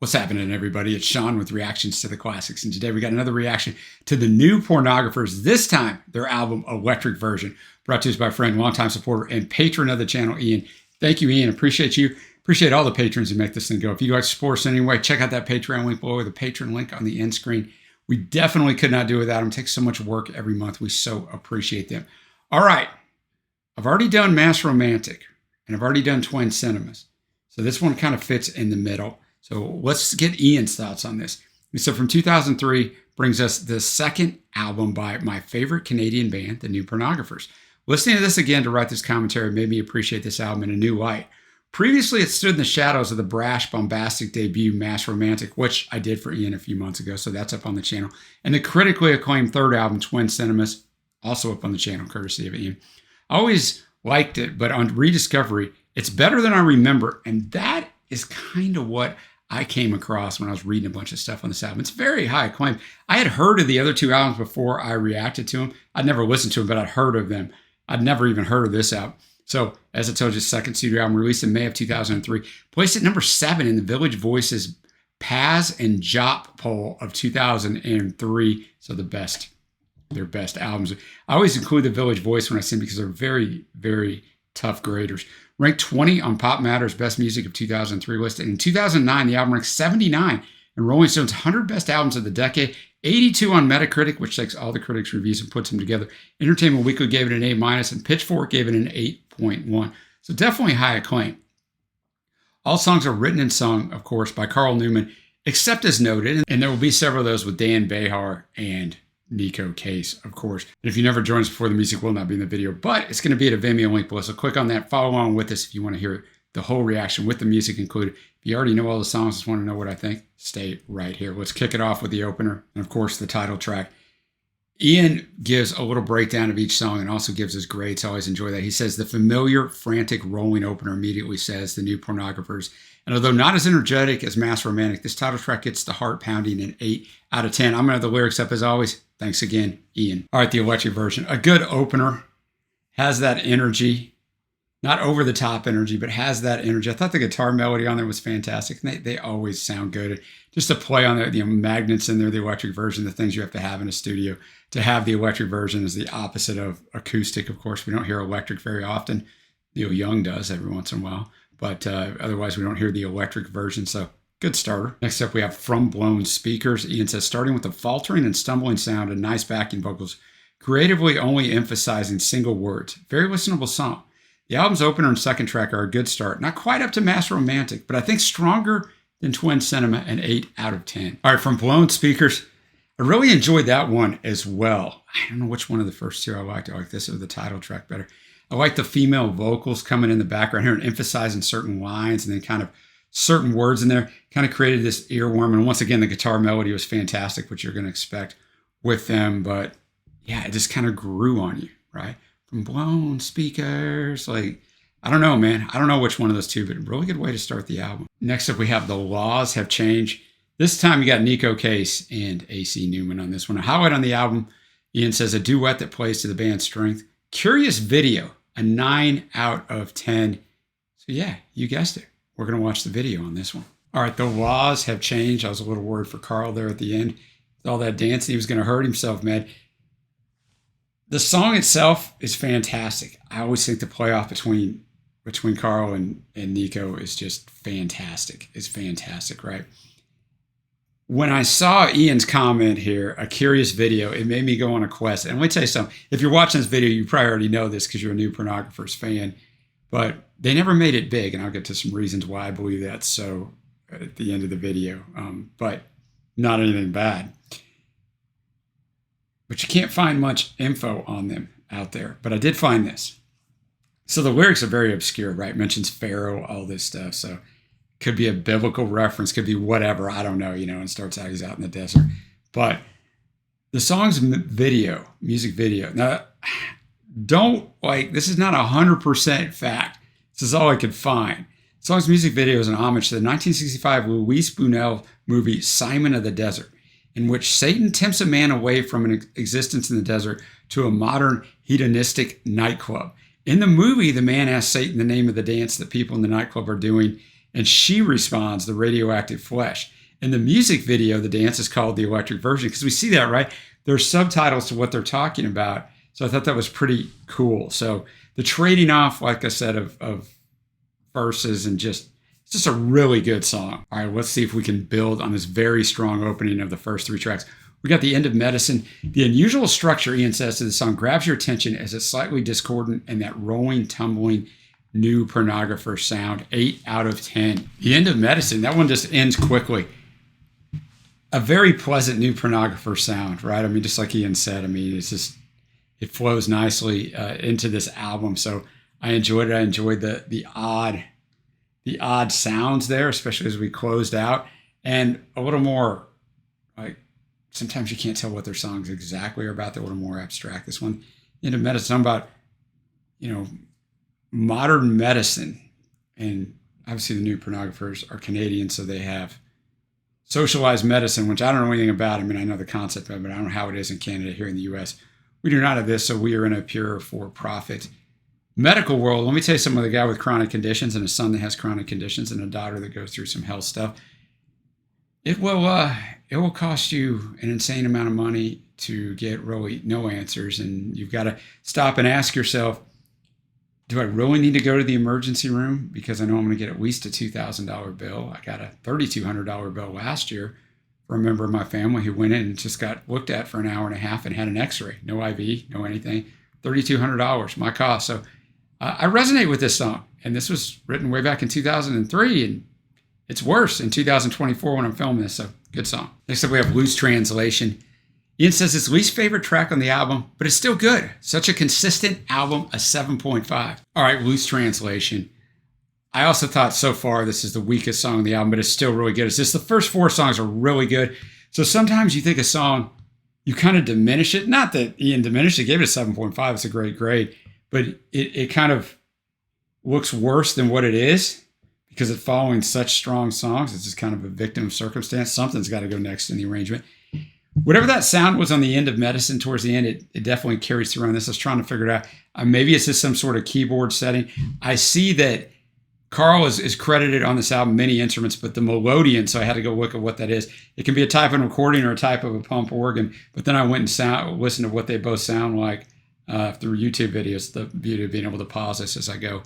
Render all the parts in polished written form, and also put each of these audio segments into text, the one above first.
What's happening, everybody? It's Sean with Reactions to the Classics, and today we got another reaction to the new Pornographers, this time their album Electric Version, brought to us by a friend, longtime supporter, and patron of the channel, Ian. Thank you, Ian. Appreciate you. Appreciate all the patrons who make this thing go. If you'd like to support us in any way, check out that Patreon link below, or the patron link on the end screen. We definitely could not do without them. It takes so much work every month. We so appreciate them. All right. I've already done Mass Romantic, and I've already done Twin Cinemas. So this one kind of fits in the middle. So let's get Ian's thoughts on this. So from 2003 brings us the second album by my favorite Canadian band, the new Pornographers. Listening to this again to write this commentary made me appreciate this album in a new light. Previously, it stood in the shadows of the brash, bombastic debut Mass Romantic, which I did for Ian a few months ago, so that's up on the channel. And the critically acclaimed third album, Twin Cinemas, also up on the channel, courtesy of Ian. I always liked it, but on rediscovery, it's better than I remember, and that is kind of what I came across when I was reading a bunch of stuff on this album. It's very high acclaim. I had heard of the other two albums before I reacted to them. I'd never listened to them, but I'd heard of them. I'd never even heard of this album. So, as I told you, second studio album released in May of 2003. Placed at number 7 in the Village Voice's Paz and Jop poll of 2003. So their best albums. I always include the Village Voice when I sing because they're very, very tough graders. Ranked 20 on Pop Matter's Best Music of 2003 list. And in 2009, the album ranked 79 in Rolling Stone's 100 Best Albums of the Decade. 82 on Metacritic, which takes all the critics' reviews and puts them together. Entertainment Weekly gave it an A-, and Pitchfork gave it an 8.1. So definitely high acclaim. All songs are written and sung, of course, by Carl Newman, except as noted. And there will be several of those with Dan Behar and Nico Case, of course. And if you never joined us before, the music will not be in the video, but it's going to be at a Vimeo link below. So click on that, follow along with us if you want to hear the whole reaction with the music included. If you already know all the songs, just want to know what I think, stay right here. Let's kick it off with the opener and, of course, the title track. Ian gives a little breakdown of each song and also gives his grades. I always enjoy that. He says, the familiar, frantic, rolling opener immediately says the new Pornographers. And although not as energetic as Mass Romantic, this title track gets the heart pounding an 8 out of 10. I'm going to have the lyrics up as always. Thanks again, Ian. All right, the Electric Version. A good opener. Has that energy. Not over the top energy, but has that energy. I thought the guitar melody on there was fantastic. And they always sound good. Just to play on the magnets in there, the Electric Version, the things you have to have in a studio. To have the Electric Version is the opposite of acoustic, of course. We don't hear electric very often. Neil Young does every once in a while. But otherwise, we don't hear the Electric Version. So good starter. Next up, we have From Blown Speakers. Ian says, starting with a faltering and stumbling sound and nice backing vocals, creatively only emphasizing single words. Very listenable song. The album's opener and second track are a good start. Not quite up to Mass Romantic, but I think stronger than Twin Cinema, an 8 out of 10. All right, From Blown Speakers. I really enjoyed that one as well. I don't know which one of the first two I liked. I like this or the title track better. I like the female vocals coming in the background here and emphasizing certain lines and then kind of certain words in there. Kind of created this earworm. And once again, the guitar melody was fantastic, which you're going to expect with them. But yeah, it just kind of grew on you, right? From Blown Speakers. Like, I don't know, man. I don't know which one of those two, but a really good way to start the album. Next up, we have The Laws Have Changed. This time you got Nico Case and AC Newman on this one. A highlight on the album, Ian says, a duet that plays to the band's strength. Curious video, a 9 out of 10. So yeah, you guessed it. We're going to watch the video on this one. All right, The Laws Have Changed. I was a little worried for Carl there at the end. With all that dancing, he was going to hurt himself, man. The song itself is fantastic. I always think the playoff between Carl and Nico is just fantastic. It's fantastic, right? When I saw Ian's comment here, a curious video, it made me go on a quest. And let me tell you something. If you're watching this video, you probably already know this because you're a new Pornographers fan. But they never made it big, and I'll get to some reasons why I believe that's so at the end of the video. But not anything bad. But you can't find much info on them out there. But I did find this. So the lyrics are very obscure, right? Mentions Pharaoh, all this stuff. So could be a biblical reference, could be whatever, I don't know, and starts out, he's out in the desert. But the song's music video. Now, this is not 100% fact. This is all I could find. The song's music video is an homage to the 1965 Luis Buñuel movie Simon of the Desert, in which Satan tempts a man away from an existence in the desert to a modern hedonistic nightclub. In the movie, the man asks Satan the name of the dance that people in the nightclub are doing, and she responds, the radioactive flesh. In the music video, the dance is called the electric version because we see that, right? There's subtitles to what they're talking about. So I thought that was pretty cool. So the trading off, like I said, of verses and it's just a really good song. All right, let's see if we can build on this very strong opening of the first 3 tracks. We got the End of Medicine. The unusual structure, Ian says, to the song grabs your attention as it's slightly discordant and that rolling, tumbling, new Pornographer sound. 8 out of 10. The End of Medicine, that one just ends quickly. A very pleasant new Pornographer sound, right? I mean, just like Ian said, I mean, it flows nicely into this album. So I enjoyed it. I enjoyed the odd sounds there, especially as we closed out, and a little more like sometimes you can't tell what their songs exactly are about. They're a little more abstract. This one, End of Medicine, about modern medicine, and obviously the new Pornographers are Canadian, so they have socialized medicine, which I don't know anything about. I mean, I know the concept of it, but I don't know how it is in Canada. Here in the U.S., we do not have this, so we are in a pure for-profit medical world. Let me tell you something. With a guy with chronic conditions and a son that has chronic conditions and a daughter that goes through some health stuff, it will cost you an insane amount of money to get really no answers, and you've got to stop and ask yourself, do I really need to go to the emergency room? Because I know I'm going to get at least a $2,000 bill. I got a $3,200 bill last year for a member of my family who went in and just got looked at for an hour and a half and had an x-ray. No IV, no anything. $3,200, my cost. So I resonate with this song. And this was written way back in 2003. And it's worse in 2024 when I'm filming this. So good song. Next up, we have Loose Translation. Ian says it's least favorite track on the album, but it's still good. Such a consistent album, a 7.5. All right, Loose Translation. I also thought so far this is the weakest song on the album, but it's still really good. It's just the first 4 songs are really good. So sometimes you think a song, you kind of diminish it. Not that Ian diminished it, gave it a 7.5. It's a great grade, but it kind of looks worse than what it is because it's following such strong songs. It's just kind of a victim of circumstance. Something's got to go next in the arrangement. Whatever that sound was on the End of Medicine towards the end, it definitely carries through on this. I was trying to figure it out. Maybe it's just some sort of keyboard setting. I see that Carl is credited on this album many instruments, but the melodeon, so I had to go look at what that is. It can be a type of recording or a type of a pump organ, but then I went and listened to what they both sound like through YouTube videos. The beauty of being able to pause this as I go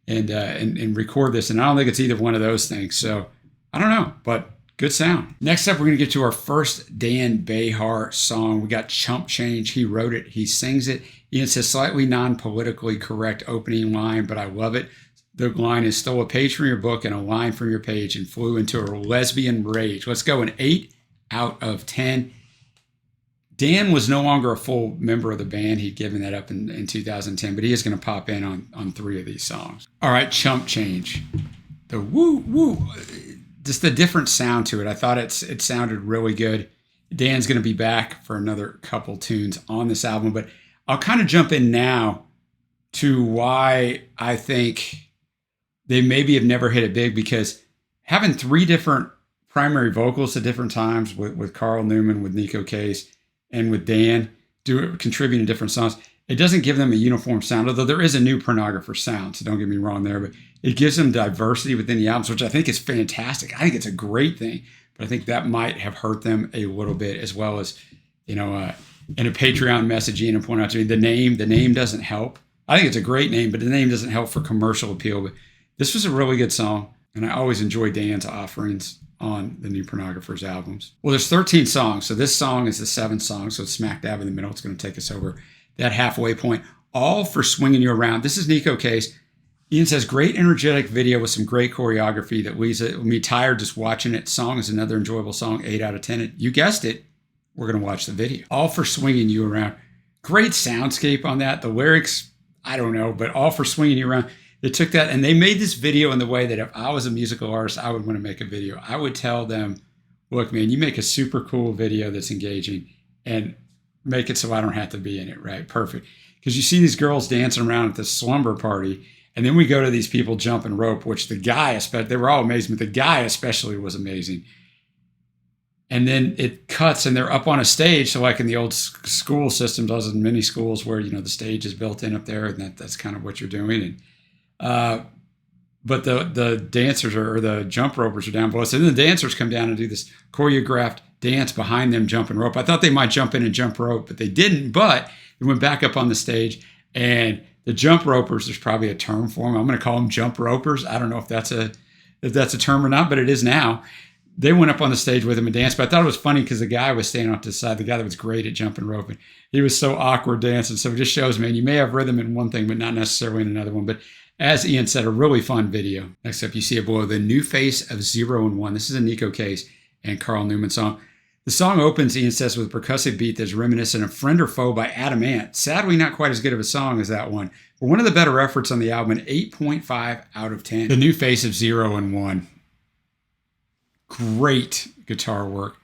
and record this, and I don't think it's either one of those things. So I don't know, but good sound. Next up, we're going to get to our first Dan Behar song. We got Chump Change. He wrote it. He sings it. Ian says slightly non-politically correct opening line, but I love it. The line is stole a page from your book and a line from your page and flew into a lesbian rage. Let's go an 8 out of 10. Dan was no longer a full member of the band. He'd given that up in 2010, but he is going to pop in on 3 of these songs. All right, Chump Change. The woo, woo. Just a different sound to it. I thought it sounded really good. Dan's going to be back for another couple tunes on this album, but I'll kind of jump in now to why I think they maybe have never hit it big, because having 3 different primary vocals at different times with Carl Newman, with Nico Case, and with Dan contributing to different songs, it doesn't give them a uniform sound, although there is a new Pornographer sound, so don't get me wrong there, but it gives them diversity within the albums, which I think is fantastic. I think it's a great thing, but I think that might have hurt them a little bit, as well as, in a Patreon message, Ian pointed out to me, the name doesn't help. I think it's a great name, but the name doesn't help for commercial appeal. But this was a really good song, and I always enjoy Dan's offerings on the new Pornographers albums. Well, there's 13 songs, so this song is the 7th song, so it's smack dab in the middle. It's going to take us over that halfway point, all for Swinging You Around. This is Nico Case. Ian says, great energetic video with some great choreography that leaves me tired just watching it. Song is another enjoyable song, 8 out of 10. You guessed it, we're going to watch the video. All for Swinging You Around. Great soundscape on that. The lyrics, I don't know, but all for Swinging You Around. They took that and they made this video in the way that if I was a musical artist, I would want to make a video. I would tell them, look, man, you make a super cool video that's engaging and make it so I don't have to be in it, right? Perfect. Because you see these girls dancing around at this slumber party, and then we go to these people jumping rope, which the guy, they were all amazing, but the guy especially was amazing. And then it cuts and they're up on a stage. So like in the old school systems, as in many schools where, the stage is built in up there, and that's kind of what you're doing. And but the dancers or the jump ropers are down below. So then the dancers come down and do this choreographed dance behind them jumping rope. I thought they might jump in and jump rope, but they didn't. But they went back up on the stage, and the jump ropers, there's probably a term for them. I'm going to call them jump ropers. I don't know if that's a term or not, but it is now. They went up on the stage with him and danced. But I thought it was funny because the guy was standing off to the side, the guy that was great at jumping rope, and he was so awkward dancing. So it just shows, man, you may have rhythm in one thing, but not necessarily in another one. But as Ian said, a really fun video. Next up, you see it below, The New Face of 0 and 1. This is a Nico Case and Carl Newman song. The song opens, Ian says, with a percussive beat that's reminiscent of Friend or Foe by Adam Ant. Sadly, not quite as good of a song as that one, but one of the better efforts on the album, an 8.5 out of 10. The New Face of 0 and 1. Great guitar work.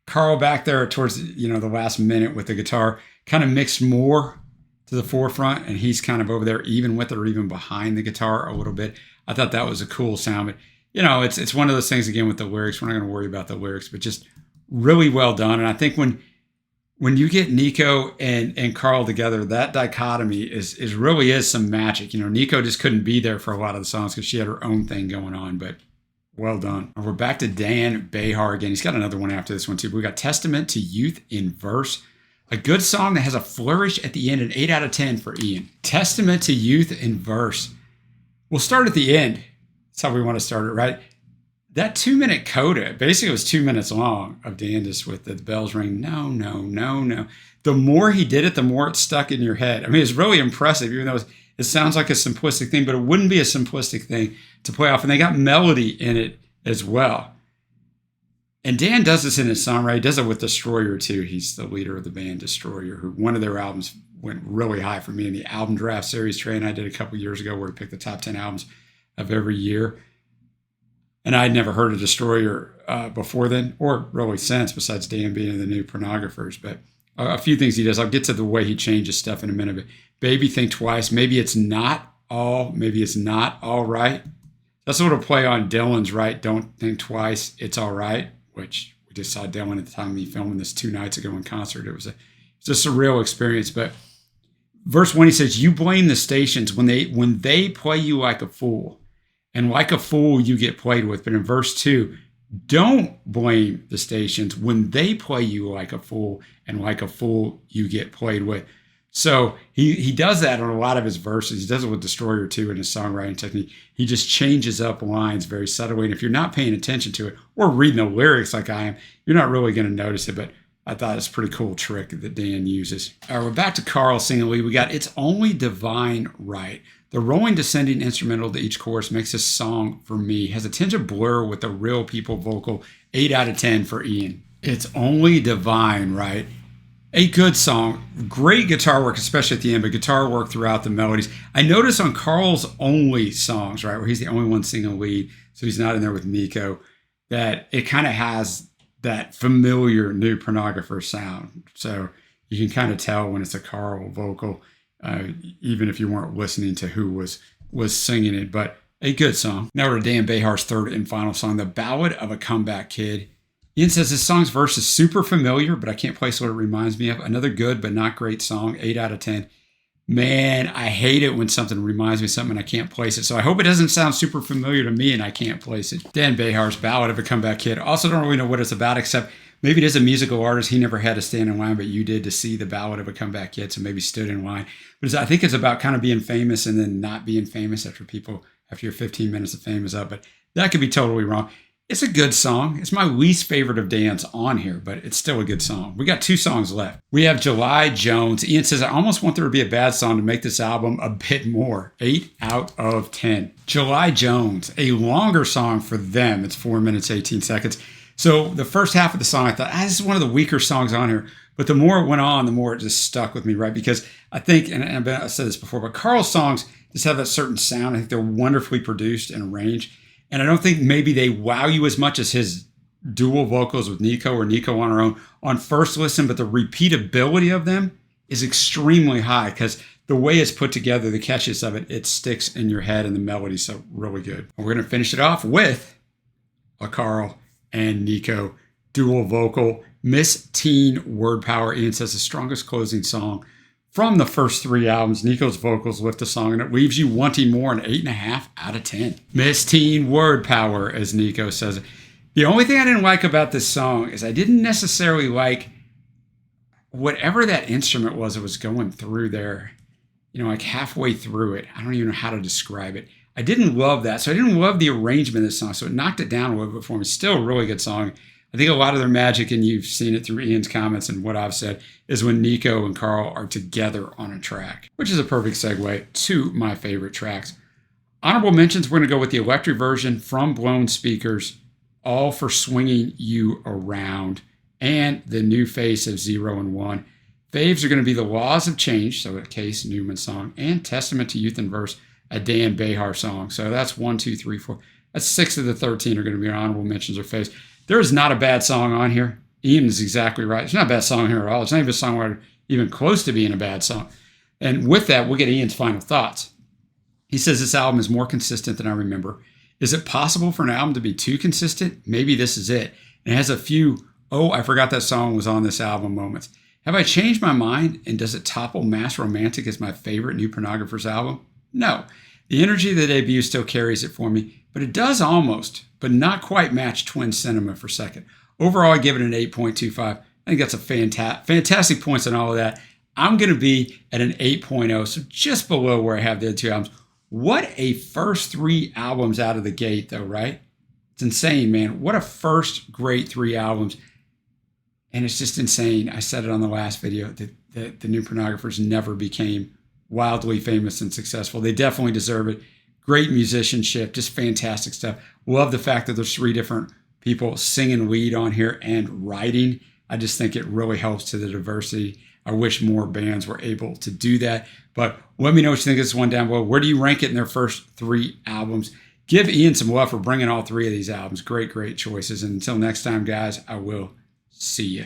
Carl back there towards the last minute with the guitar kind of mixed more to the forefront, and he's kind of over there even with it or even behind the guitar a little bit. I thought that was a cool sound, but it's one of those things again with the lyrics. We're not going to worry about the lyrics, but just really well done. And I think when you get Nico and Carl together, that dichotomy is really some magic. Nico just couldn't be there for a lot of the songs because she had her own thing going on, but well done. And we're back to Dan Behar again. He's got another one after this one too. We got Testament to Youth in verse. A good song that has a flourish at the end, an 8 out of 10 for Ian. Testament to Youth in verse. We'll start at the end. That's how we want to start it, right? That 2-minute coda, basically it was 2 minutes long of Dan just with the bells ring. No, no, no, no. The more he did it, the more it stuck in your head. I mean, it's really impressive, even though it sounds like a simplistic thing, but it wouldn't be a simplistic thing to play off. And they got melody in it as well. And Dan does this in his song, right? He does it with Destroyer too. He's the leader of the band Destroyer, who one of their albums went really high for me in the album draft series train I did a couple years ago, where he picked the top 10 albums of every year. And I'd never heard of Destroyer before then, or really since, besides Dan being in the new Pornographers. But a few things he does. I'll get to the way he changes stuff in a minute. But Baby, Think Twice. Maybe it's not all right. That's a little play on Dylan's, right? Don't think twice, it's all right, which we just saw Dylan at the time of me filming this 2 nights ago in concert. It was a surreal experience. But verse 1, he says, you blame the stations when they play you like a fool. And like a fool, you get played with. But in verse 2, don't blame the stations when they play you like a fool, and like a fool, you get played with. So he does that on a lot of his verses. He does it with Destroyer too in his songwriting technique. He just changes up lines very subtly. And if you're not paying attention to it or reading the lyrics like I am, you're not really going to notice it. But I thought it's a pretty cool trick that Dan uses. All right, we're back to Carl singing lead. We got It's Only Divine Right. The rolling descending instrumental to each chorus makes this song, for me, has a tinge of blur with the real people vocal. 8 out of 10 for Ian. It's Only Divine Right. A good song. Great guitar work, especially at the end, but guitar work throughout the melodies. I notice on Carl's only songs, right, where he's the only one singing lead, so he's not in there with Nico, that it kind of has that familiar new Pornographer sound. So you can kind of tell when it's a Carl vocal, even if you weren't listening to who was singing it. But a good song. Now we're to Dan Behar's third and final song, The Ballad of a Comeback Kid. Ian says this song's verse is super familiar, but I can't place what it reminds me of. Another good but not great song, 8 out of 10. Man, I hate it when something reminds me of something and I can't place it. So I hope it doesn't sound super familiar to me and I can't place it. Dan Behar's Ballad of a Comeback Kid. Also don't really know what it's about, except maybe it is a musical artist. He never had to stand in line, but you did, to see The Ballad of a Comeback Kid, so maybe stood in line. But I think it's about kind of being famous and then not being famous after your 15 minutes of fame is up. But that could be totally wrong. It's a good song. It's my least favorite of Dan's on here, but it's still a good song. We got 2 songs left. We have July Jones. Ian says, I almost want there to be a bad song to make this album a bit more. 8 out of 10. July Jones, a longer song for them. It's 4 minutes, 18 seconds. So the first half of the song, I thought, this is one of the weaker songs on here. But the more it went on, the more it just stuck with me, right? Because I think, and I've said this before, but Carl's songs just have that certain sound. I think they're wonderfully produced and arranged. And I don't think maybe they wow you as much as his dual vocals with Nico or Nico on her own on first listen, but the repeatability of them is extremely high because the way it's put together, the catchiness of it, it sticks in your head and the melody's so really good. And we're going to finish it off with a Carl and Nico dual vocal, Miss Teen Word Power. Ian says the strongest closing song From the first 3 albums, Nico's vocals lift the song, and it leaves you wanting more, an 8.5 out of 10. Miss Teen Word Power, as Nico says it. The only thing I didn't like about this song is I didn't necessarily like whatever that instrument was that was going through there, like halfway through it. I don't even know how to describe it. I didn't love that. So I didn't love the arrangement of this song. So it knocked it down a little bit for me. Still a really good song. I think a lot of their magic, and you've seen it through Ian's comments and what I've said, is when Nico and Carl are together on a track, which is a perfect segue to my favorite tracks. Honorable mentions, we're going to go with the electric version from Blown Speakers, All for Swinging You Around, and the new face of 0 and 1. Faves are going to be The Laws of Change, so a Case Newman song, and Testament to Youth and Verse, a Dan Behar song. So that's 1, 2, 3, 4. That's 6 of the 13 are going to be honorable mentions or faves. There is not a bad song on here. Ian is exactly right. It's not a bad song here at all. It's not even a song where even close to being a bad song. And with that, we'll get Ian's final thoughts. He says this album is more consistent than I remember. Is it possible for an album to be too consistent? Maybe this is it. And it has a few, oh, I forgot that song was on this album moments. Have I changed my mind? And does it topple Mass Romantic as my favorite New Pornographers album? No. The energy of the debut still carries it for me, but it does almost, but not quite match Twin Cinema for second. Overall, I give it an 8.25. I think that's a fantastic points on all of that. I'm going to be at an 8.0, so just below where I have the other 2 albums. What a first 3 albums out of the gate, though, right? It's insane, man. What a first great 3 albums. And it's just insane. I said it on the last video that the New Pornographers never became wildly famous and successful. They definitely deserve it. Great musicianship, just fantastic stuff. Love the fact that there's 3 different people singing lead on here and writing. I just think it really helps to the diversity. I wish more bands were able to do that. But let me know what you think of this one down below. Where do you rank it in their first 3 albums? Give Ian some love for bringing all 3 of these albums. Great, great choices. And until next time, guys, I will see you.